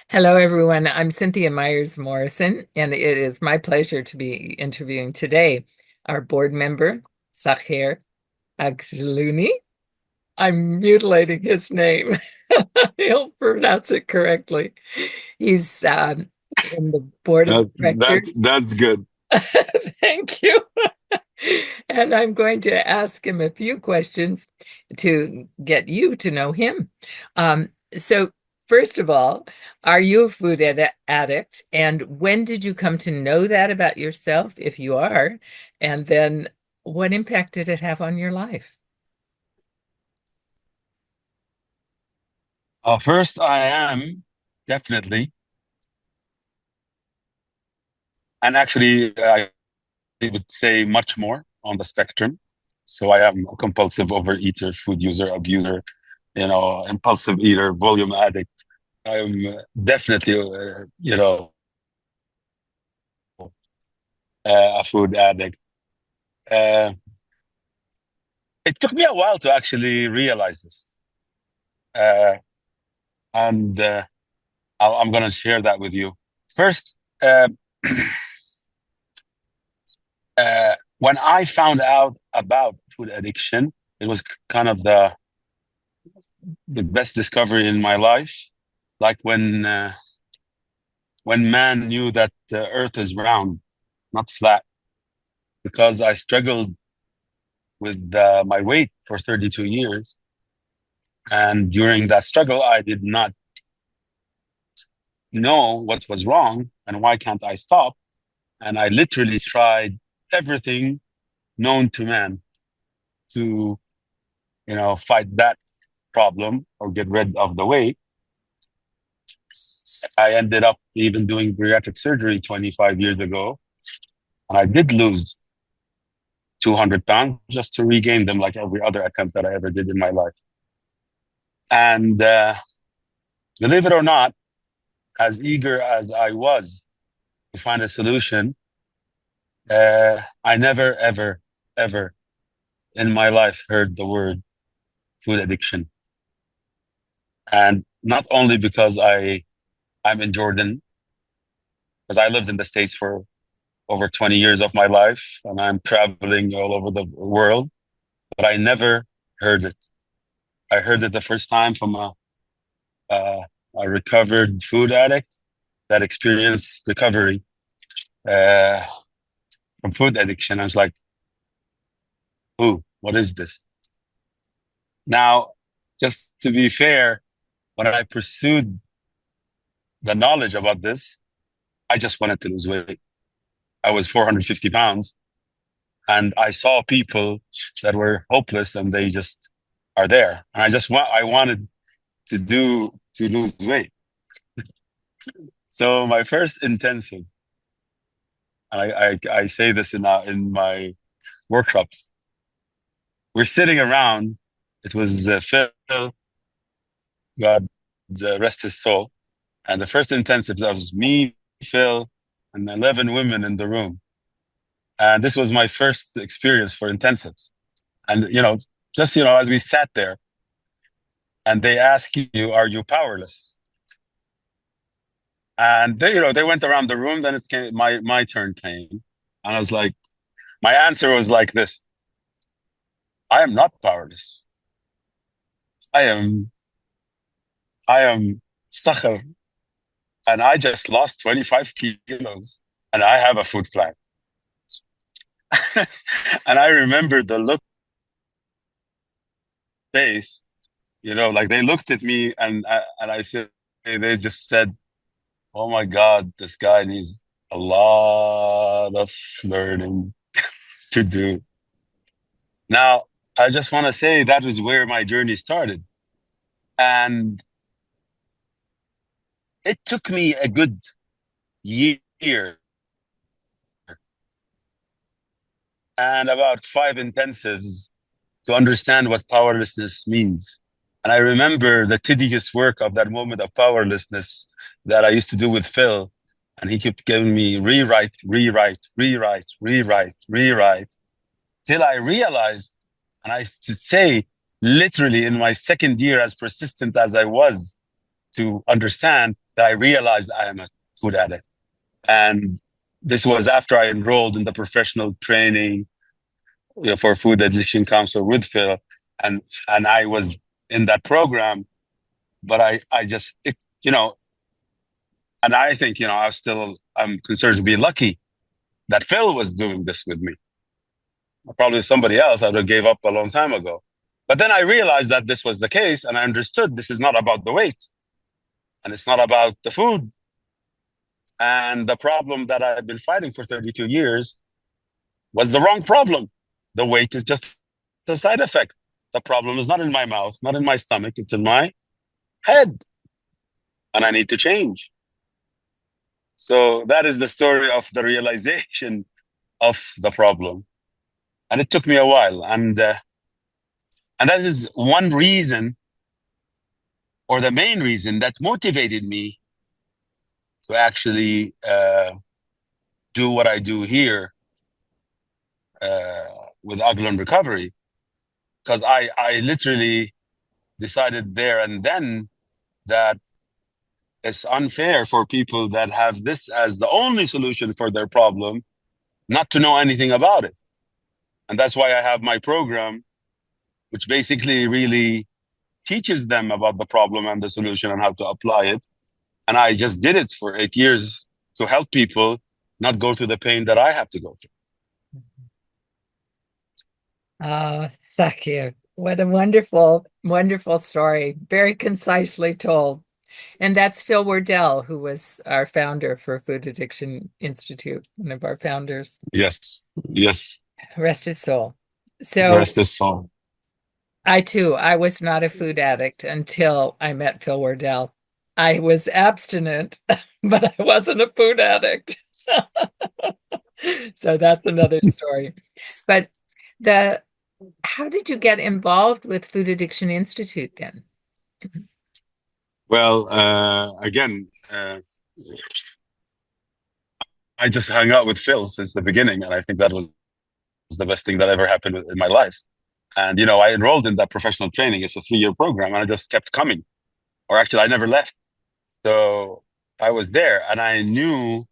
Hello, everyone. I'm Cynthia Myers Morrison, and it is my pleasure to be interviewing today our board member, Sachir Ajlouni. I'm mutilating his name. He'll pronounce it correctly. He's in the board of That's directors. that's good. Thank you. And I'm going to ask him a few questions to get you to know him. So, first of all, are you a food addict? And when did you come to know that about yourself, if you are? And then what impact did it have on your life? First, I am definitely, and actually, I would say much more on the spectrum. So I am a compulsive overeater, food user, abuser, impulsive eater, volume addict. I'm definitely, a food addict. Uh, it took me a while to actually realize this, uh, and I'm going to share that with you. First, uh, when I found out about food addiction, it was kind of the best discovery in my life. Like when man knew that the earth is round, not flat, because I struggled with my weight for 32 years. And during that struggle, I did not know what was wrong and why can't I stop. And I literally tried everything known to man to, fight that problem or get rid of the weight. I ended up even doing bariatric surgery 25 years ago, and I did lose 200 pounds just to regain them like every other attempt that I ever did in my life. And believe it or not, as eager as I was to find a solution, I never, ever, ever in my life heard the word food addiction. And not only because I'm in Jordan, because I lived in the States for over 20 years of my life, and I'm traveling all over the world, but I never heard it. I heard it the first time from a, a recovered food addict that experienced recovery uh, from food addiction. I was like, ooh, what is this? Now, just to be fair, when I pursued the knowledge about this, I just wanted to lose weight. I was 450 pounds, and I saw people that were hopeless and they just are there. And I wanted to lose weight. So my first intensive, and I say this in my workshops, we're sitting around. It was Phil, God rest his soul, and the first intensive that was me, Phil, and 11 women in the room. And this was my first experience for intensives. And just as we sat there, and they ask you, "Are you powerless?" And they went around the room. Then it came my turn came, and I was like, my answer was like this: I am not powerless. I am I am Sachir, and I just lost 25 kilos, and I have a food plan. And I remember the look face, like they looked at me, and I said, they just said, "Oh my God, this guy needs a lot of learning to do." Now, I just want to say that was where my journey started. And it took me a good year and about 5 intensives to understand what powerlessness means. And I remember the tedious work of that moment of powerlessness that I used to do with Phil. And he kept giving me rewrite, rewrite, rewrite, rewrite, rewrite, till I realized, and I should say, literally in my second year, as persistent as I was to understand, that I realized I am a food addict. And this was after I enrolled in the professional training, for Food Addiction Council with Phil, and I was in that program. But I just you know, and I think I'm considered to be lucky that Phil was doing this with me. Probably somebody else I would have gave up a long time ago. But then I realized that this was the case, and I understood this is not about the weight, and it's not about the food. And the problem that I've been fighting for 32 years was the wrong problem. The weight is just the side effect. The problem is not in my mouth, not in my stomach, it's in my head. And I need to change. So that is the story of the realization of the problem. And it took me a while. And that is one reason, or the main reason, that motivated me to actually do what I do here uh, with Ajlouni Recovery. Because I literally decided there and then that it's unfair for people that have this as the only solution for their problem not to know anything about it. And that's why I have my program, which basically really teaches them about the problem and the solution and how to apply it. And I just did it for 8 years to help people not go through the pain that I have to go through. Sachir, what a wonderful, wonderful story. Very concisely told. And that's Phil Wardell, who was our founder for Food Addiction Institute, one of our founders. Yes, yes. Rest his soul. Rest So is soul. I too, I was not a food addict until I met Phil Wardell. I was abstinent, but I wasn't a food addict. So that's another story. But the how did you get involved with Food Addiction Institute then? Well, again, I just hung out with Phil since the beginning, and I think that was the best thing that ever happened in my life. And I enrolled in that professional training. It's a 3-year program, and I just kept coming. Or actually, I never left. So I was there, and I knew,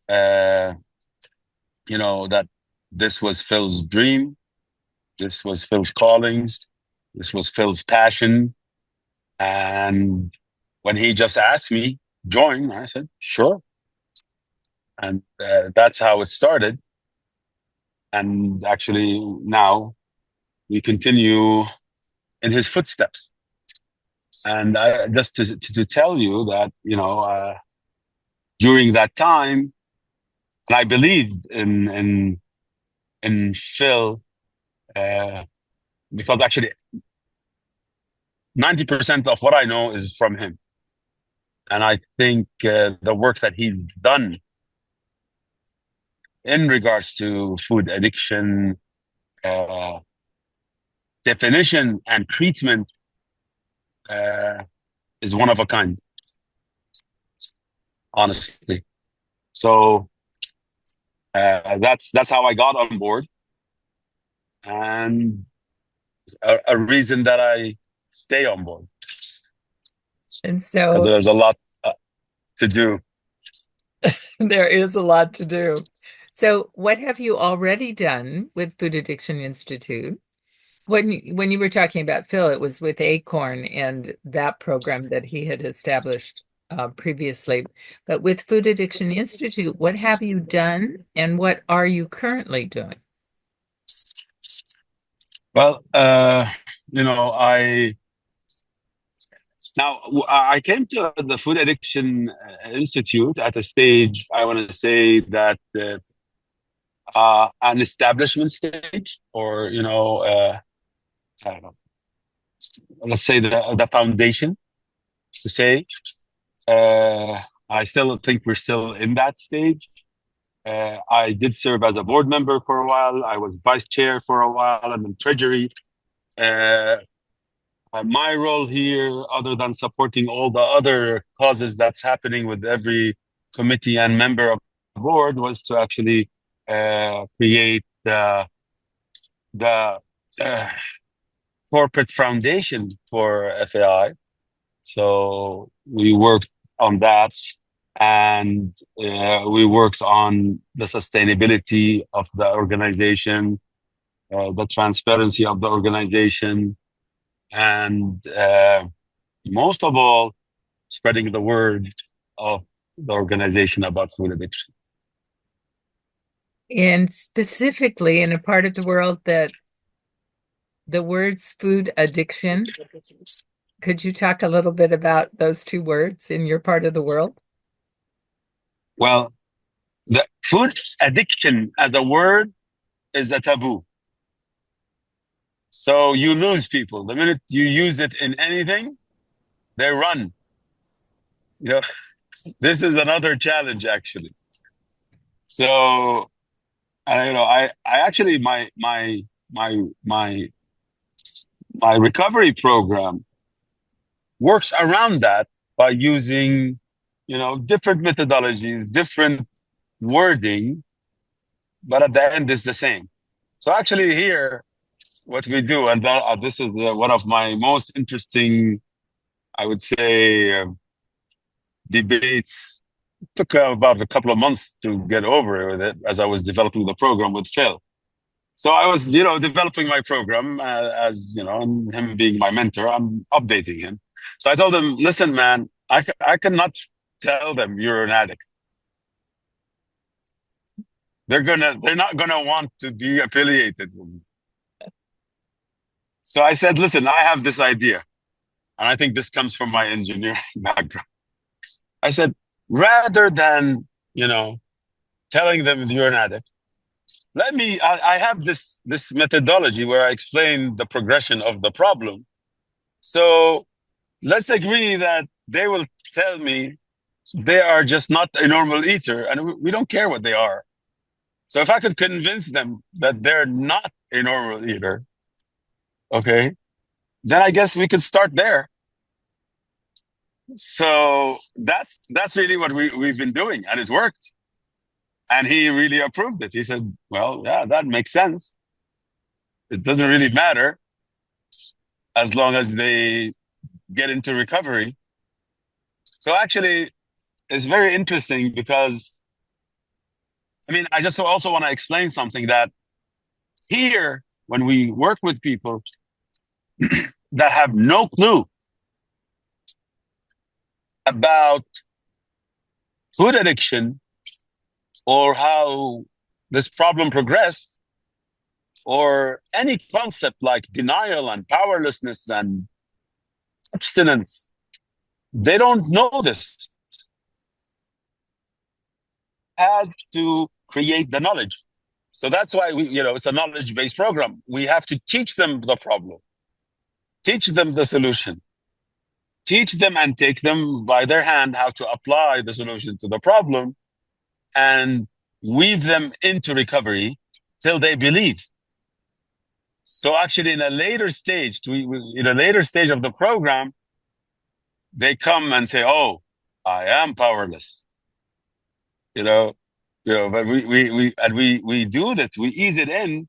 uh, that this was Phil's dream. This was Phil's calling. This was Phil's passion. And when he just asked me join, I said sure, and that's how it started. And actually, now we continue in his footsteps. And just to tell you that, during that time, and I believed in Phil, uh, because actually 90% of what I know is from him. And I think the work that he's done in regards to food addiction, uh, definition and treatment, uh, is one of a kind, honestly. So that's how I got on board, and a reason that I stay on board, And because so there's a lot to do. there is a lot to do. So what have you already done with Food Addiction Institute? When you were talking about Phil, it was with Acorn and that program that he had established previously. But with Food Addiction Institute, what have you done and what are you currently doing? Well, I now I came to the Food Addiction Institute at a stage, I want to say that an establishment stage, or I don't know, let's say the foundation, to say. Uh, I still think we're still in that stage. I did serve as a board member for a while. I was vice chair for a while, and then treasury. Uh, my role here, other than supporting all the other causes that's happening with every committee and member of the board, was to actually create the uh, corporate foundation for FAI. So we worked on that. And we worked on the sustainability of the organization, the transparency of the organization, and most of all, spreading the word of the organization about food addiction. And specifically in a part of the world that the words food addiction, could you talk a little bit about those two words in your part of the world? Well, the food addiction as a word is a taboo. So you lose people. The minute you use it in anything, they run. You know, this is another challenge actually. So I actually my my recovery program works around that by using, different methodologies, different wording, but at the end it's the same. So actually here, what we do, and this is one of my most interesting, I would say, debates. It took about a couple of months to get over with it as I was developing the program with Phil. So I was, developing my program as, and him being my mentor, I'm updating him. So I told him, listen, man, I cannot tell them you're an addict. They're not gonna want to be affiliated with me. So I said, listen, I have this idea. And I think this comes from my engineering background. I said, rather than, telling them you're an addict, I have this methodology where I explain the progression of the problem. So let's agree that they will tell me they are just not a normal eater, and we don't care what they are. So if I could convince them that they're not a normal eater, okay, then I guess we could start there. So that's really what we've been doing, and it's worked. And he really approved it. He said, well, yeah, that makes sense. It doesn't really matter as long as they get into recovery. So actually, it's very interesting because, I mean, I just also want to explain something that here, when we work with people that have no clue about food addiction or how this problem progressed, or any concept like denial and powerlessness and abstinence, they don't know this. Had to create the knowledge. So that's why it's a knowledge-based program. We have to teach them the problem, teach them the solution, teach them and take them by their hand how to apply the solution to the problem, and weave them into recovery till they believe. So actually, in a later stage, of the program, they come and say, "Oh, I am powerless," you know, But we do that. We ease it in,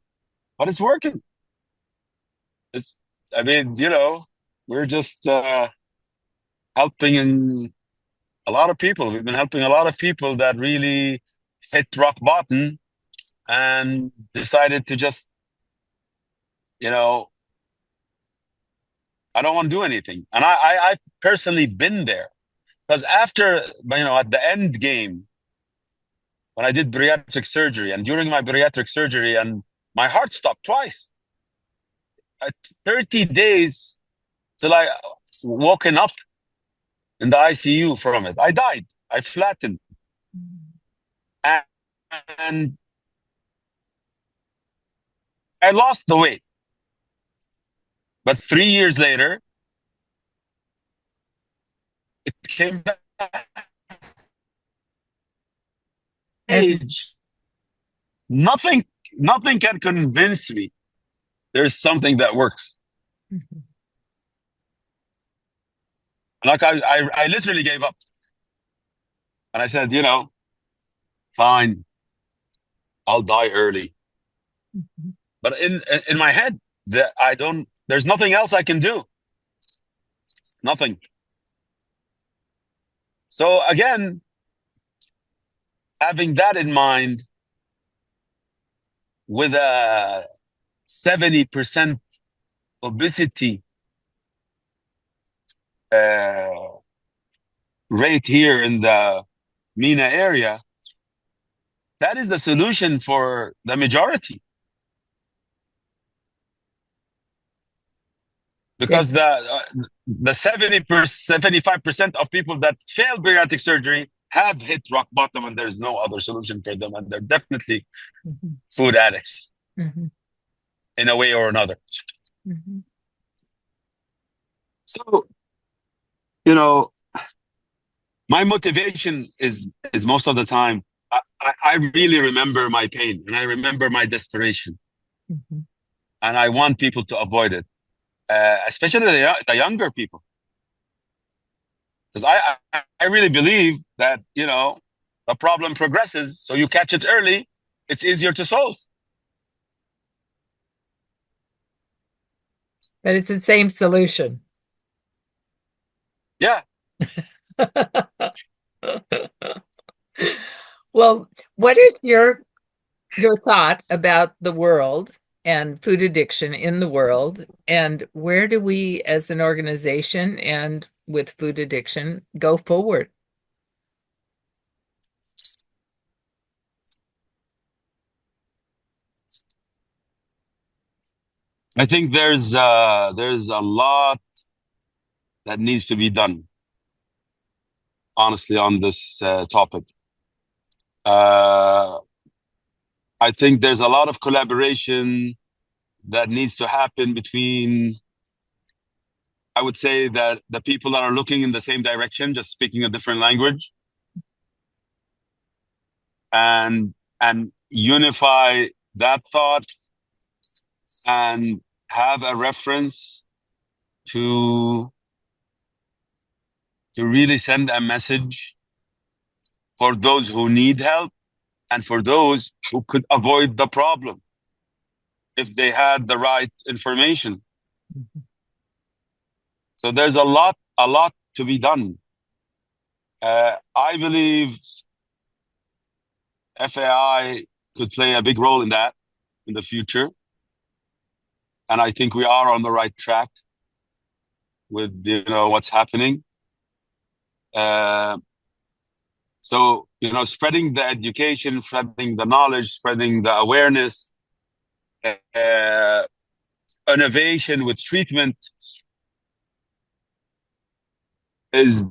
but it's working. It's, I mean, we're just helping a lot of people. We've been helping a lot of people that really hit rock bottom and decided to just, I don't want to do anything. And I personally been there, because after, at the end game, when I did bariatric surgery, and during my bariatric surgery, and my heart stopped twice. 30 days till I woken up in the ICU from it. I died. I flattened. And I lost the weight. But 3 years later, it came back. Age. Nothing can convince me there's something that works. Mm-hmm. Like I literally gave up. And I said, fine, I'll die early. Mm-hmm. But in my head, there's nothing else I can do. Nothing. So again, having that in mind, with a 70% obesity uh, rate here in the MENA area, that is the solution for the majority. Because the 75% of people that fail bariatric surgery have hit rock bottom, and there's no other solution for them, and they're definitely Mhm. food addicts Mhm. in a way or another. Mhm. So, you know, my motivation is most of the time, I really remember my pain and I remember my desperation, Mhm. and I want people to avoid it, especially the younger people, because I really believe that, the problem progresses, so you catch it early, it's easier to solve. But it's the same solution. Yeah, Well, what is your thought about the world and food addiction in the world, and where do we as an organization and with food addiction go forward? I think there's a lot that needs to be done, honestly, on this topic. Uh, I think there's a lot of collaboration that needs to happen between, I would say, that the people that are looking in the same direction, just speaking a different language, and unify that thought and have a reference to really send a message for those who need help and for those who could avoid the problem if they had the right information. So there's a lot to be done. I believe FAI could play a big role in that in the future, and I think we are on the right track with what's happening. Uh, so spreading the education, spreading the knowledge, spreading the awareness, uh, innovation with treatment is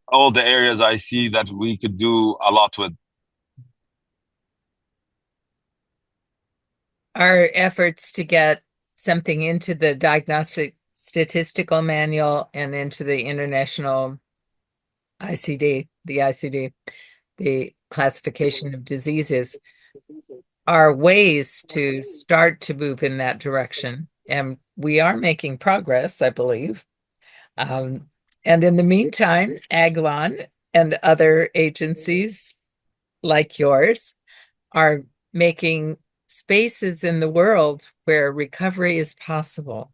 all the areas I see that we could do a lot with. Our efforts to get something into the Diagnostic Statistical Manual and into the International ICD, the Classification of Diseases, are ways to start to move in that direction. And we are making progress, I believe. Um, and in the meantime, Aglon and other agencies like yours are making spaces in the world where recovery is possible.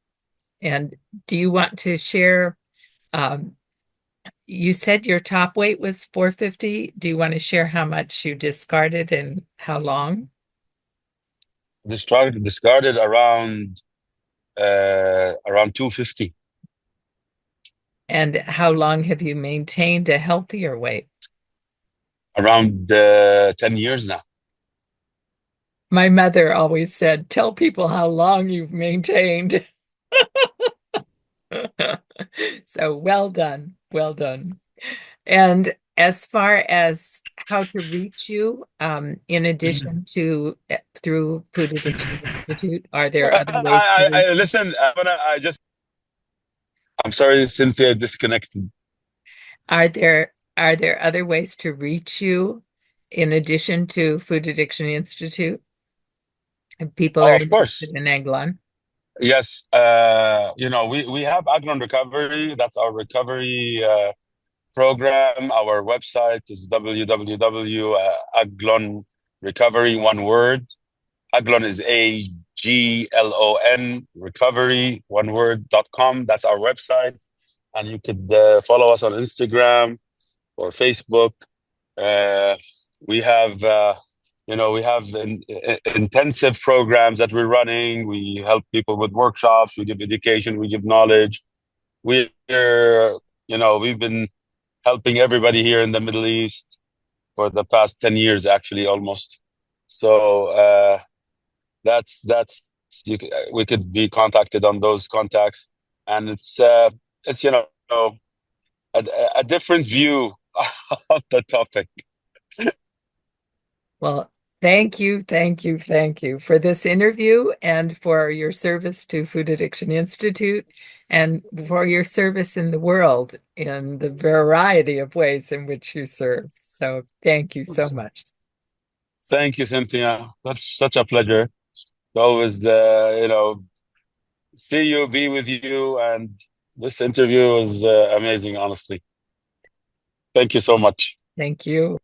And do you want to share? Um, you said your top weight was 450. Do you want to share how much you discarded and how long? Discarded around 250. And how long have you maintained a healthier weight? Around 10 years now. My mother always said, tell people how long you've maintained. So well done. Well done. And as far as how to reach you, in addition to through Food Addiction Institute, are there other ways to reach you? Listen, I'm sorry, Cynthia, disconnected. Are there other ways to reach you in addition to Food Addiction Institute? If people Oh, are of course. interested in Eglon. Yes. We have Aglon Recovery. That's our recovery program. Our website is www.aglon recovery, one word. Aglon is AGLON, recovery, one word, .com. That's our website. And you could follow us on Instagram. or Facebook. Uh, we have, we have intensive programs that we're running. We help people with workshops. We give education. We give knowledge. We're, we've been helping everybody here in the Middle East for the past 10 years, actually, almost. So that's we could be contacted on those contacts, and it's a, a different view of the topic. Well, thank you for this interview and for your service to Food Addiction Institute and for your service in the world in the variety of ways in which you serve. So thank you so much. Thank you, Cynthia. That's such a pleasure to always, see you, be with you, and this interview was amazing, honestly. Thank you so much. Thank you.